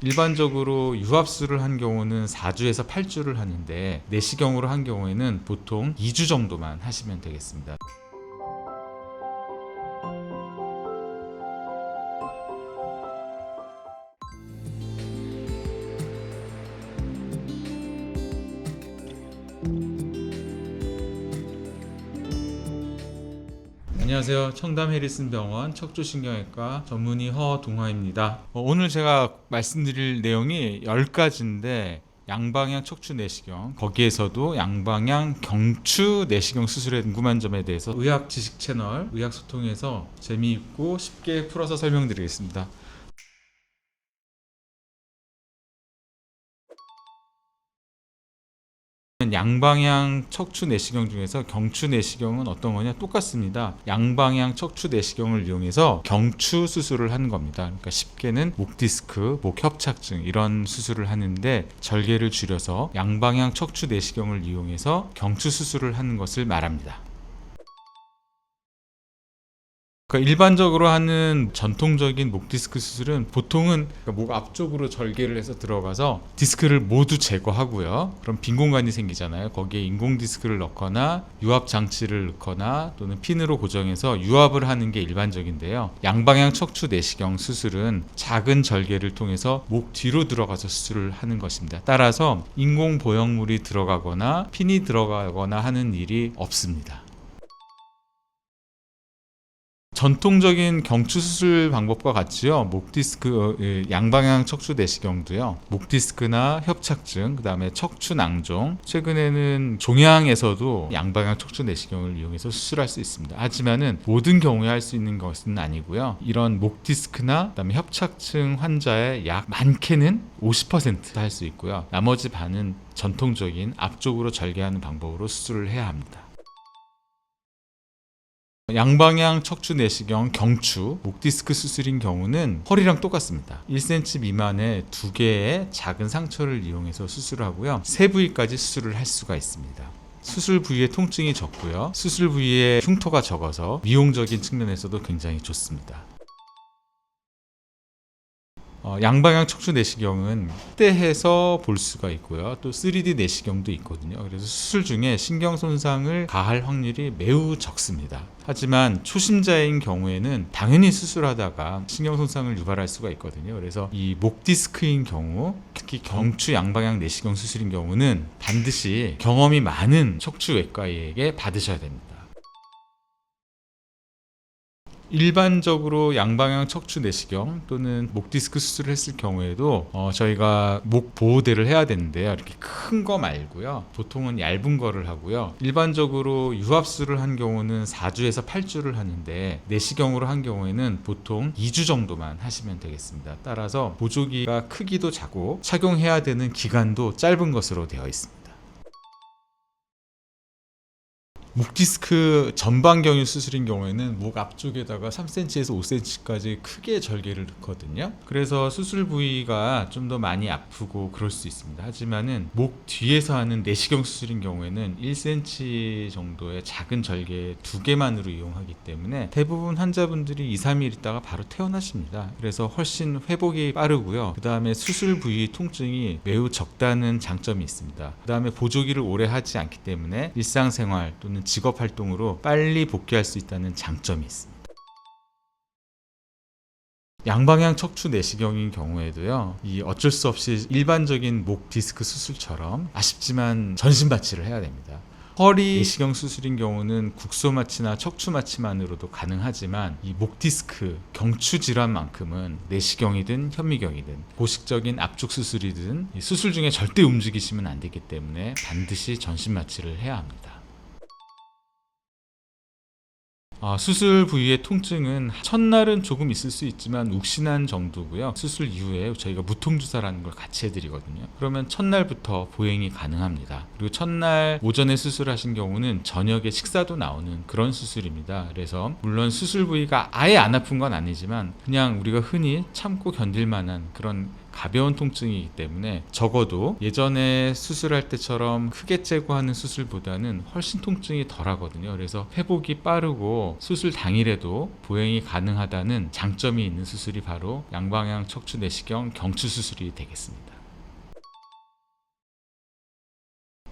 일반적으로 유압수를 한 경우는 4주에서 8주를 하는데 내시경으로 한 경우에는 보통 2주 정도만 하시면 되겠습니다. 안녕하세요. 청담 해리슨 병원 척추신경외과 전문의 허동화입니다. 오늘 제가 말씀드릴 내용이 10가지인데 양방향 척추 내시경, 거기에서도 양방향 경추 내시경 수술에 궁금한 점에 대해서 의학 지식 채널 의학 소통에서 재미있고 쉽게 풀어서 설명드리겠습니다. 양방향 척추 내시경 중에서 경추 내시경은 어떤 거냐? 똑같습니다. 양방향 척추 내시경을 이용해서 경추 수술을 하는 겁니다. 그러니까 쉽게는 목 디스크, 목 협착증 이런 수술을 하는데 절개를 줄여서 양방향 척추 내시경을 이용해서 경추 수술을 하는 것을 말합니다. 그러니까 일반적으로 하는 전통적인 목 디스크 수술은 보통은 목 앞쪽으로 절개를 해서 들어가서 디스크를 모두 제거하고요. 그럼 빈 공간이 생기잖아요. 거기에 인공 디스크를 넣거나 유압 장치를 넣거나 또는 핀으로 고정해서 유압을 하는 게 일반적인데요. 양방향 척추 내시경 수술은 작은 절개를 통해서 목 뒤로 들어가서 수술을 하는 것입니다. 따라서 인공 보형물이 들어가거나 핀이 들어가거나 하는 일이 없습니다. 전통적인 경추 수술 방법과 같이요. 목 디스크, 양방향 척추 내시경도요. 목 디스크나 협착증, 그다음에 척추 낭종, 최근에는 종양에서도 양방향 척추 내시경을 이용해서 수술할 수 있습니다. 하지만은 모든 경우에 할 수 있는 것은 아니고요. 이런 목 디스크나 그다음에 협착증 환자의 약 많게는 50% 할 수 있고요. 나머지 반은 전통적인 앞쪽으로 절개하는 방법으로 수술을 해야 합니다. 양방향 척추 내시경 경추 목 디스크 수술인 경우는 허리랑 똑같습니다. 1cm 미만의 2개의 작은 상처를 이용해서 수술하고요. 세 부위까지 수술을 할 수가 있습니다. 수술 부위의 통증이 적고요. 수술 부위의 흉터가 적어서 미용적인 측면에서도 굉장히 좋습니다. 양방향 척추 내시경은 확대해서 볼 수가 있고요. 또 3D 내시경도 있거든요. 그래서 수술 중에 신경 손상을 가할 확률이 매우 적습니다. 하지만 초심자인 경우에는 당연히 수술하다가 신경 손상을 유발할 수가 있거든요. 그래서 이 목 디스크인 경우, 특히 경추 양방향 내시경 수술인 경우는 반드시 경험이 많은 척추외과의에게 받으셔야 됩니다. 일반적으로 양방향 척추 내시경 또는 목 디스크 수술을 했을 경우에도 저희가 목 보호대를 해야 되는데요. 이렇게 큰 거 말고요. 보통은 얇은 거를 하고요. 일반적으로 유압수를 한 경우는 4주에서 8주를 하는데 내시경으로 한 경우에는 보통 2주 정도만 하시면 되겠습니다. 따라서 보조기가 크기도 작고 착용해야 되는 기간도 짧은 것으로 되어 있습니다. 목 디스크 전방 경유 수술인 경우에는 목 앞쪽에다가 3cm에서 5cm까지 크게 절개를 넣거든요. 그래서 수술 부위가 좀 더 많이 아프고 그럴 수 있습니다. 하지만은 목 뒤에서 하는 내시경 수술인 경우에는 1cm 정도의 작은 절개 2개만으로 이용하기 때문에 대부분 환자분들이 2-3일 있다가 바로 퇴원하십니다. 그래서 훨씬 회복이 빠르고요. 그 다음에 수술 부위 통증이 매우 적다는 장점이 있습니다. 그 다음에 보조기를 오래 하지 않기 때문에 일상생활 또는 직업 활동으로 빨리 복귀할 수 있다는 장점이 있습니다. 양방향 척추 내시경인 경우에도요, 이 어쩔 수 없이 일반적인 목 디스크 수술처럼 아쉽지만 전신 마취를 해야 됩니다. 허리 내시경 수술인 경우는 국소 마취나 척추 마취만으로도 가능하지만 이 목 디스크 경추 질환만큼은 내시경이든 현미경이든 고식적인 압축 수술이든 이 수술 중에 절대 움직이시면 안 되기 때문에 반드시 전신 마취를 해야 합니다. 수술 부위의 통증은 첫날은 조금 있을 수 있지만 욱신한 정도고요. 수술 이후에 저희가 무통주사라는 걸 같이 해드리거든요. 그러면 첫날부터 보행이 가능합니다. 그리고 첫날 오전에 수술하신 경우는 저녁에 식사도 나오는 그런 수술입니다. 그래서 물론 수술 부위가 아예 안 아픈 건 아니지만 그냥 우리가 흔히 참고 견딜 만한 그런 가벼운 통증이기 때문에 적어도 예전에 수술할 때처럼 크게 째고 하는 수술보다는 훨씬 통증이 덜 하거든요. 그래서 회복이 빠르고 수술 당일에도 보행이 가능하다는 장점이 있는 수술이 바로 양방향 척추 내시경 경추 수술이 되겠습니다.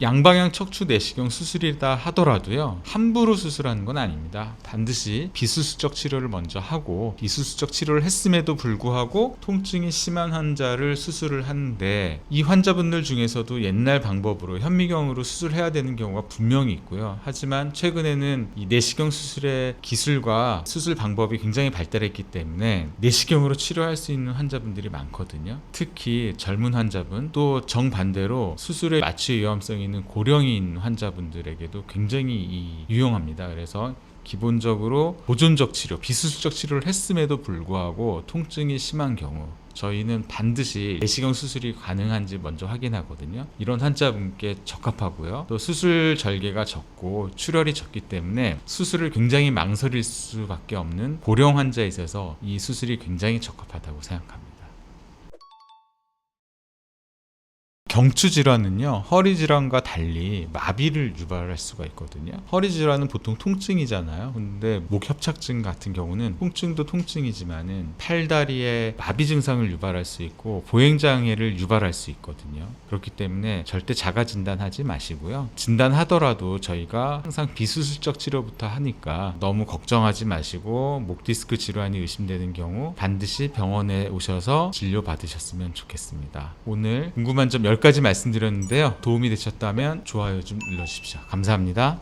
양방향 척추 내시경 수술이다 하더라도요, 함부로 수술하는 건 아닙니다. 반드시 비수술적 치료를 먼저 하고, 비수술적 치료를 했음에도 불구하고 통증이 심한 환자를 수술을 하는데, 이 환자분들 중에서도 옛날 방법으로 현미경으로 수술해야 되는 경우가 분명히 있고요. 하지만 최근에는 이 내시경 수술의 기술과 수술 방법이 굉장히 발달했기 때문에 내시경으로 치료할 수 있는 환자분들이 많거든요. 특히 젊은 환자분, 또 정반대로 수술의 마취 위험성이 있는 고령인 환자분들에게도 굉장히 유용합니다. 그래서 기본적으로 보존적 치료, 비수술적 치료를 했음에도 불구하고 통증이 심한 경우, 저희는 반드시 내시경 수술이 가능한지 먼저 확인하거든요. 이런 환자분께 적합하고요. 또 수술 절개가 적고 출혈이 적기 때문에 수술을 굉장히 망설일 수밖에 없는 고령 환자에 있어서 이 수술이 굉장히 적합하다고 생각합니다. 경추 질환은요, 허리 질환과 달리 마비를 유발할 수가 있거든요. 허리 질환은 보통 통증이잖아요. 근데 목 협착증 같은 경우는 통증도 통증이지만은 팔다리에 마비 증상을 유발할 수 있고 보행 장애를 유발할 수 있거든요. 그렇기 때문에 절대 자가 진단하지 마시고요. 진단하더라도 저희가 항상 비수술적 치료부터 하니까 너무 걱정하지 마시고, 목 디스크 질환이 의심되는 경우 반드시 병원에 오셔서 진료 받으셨으면 좋겠습니다. 오늘 궁금한 점 10가지 말씀드렸는데요. 도움이 되셨다면 좋아요 좀 눌러주십시오. 감사합니다.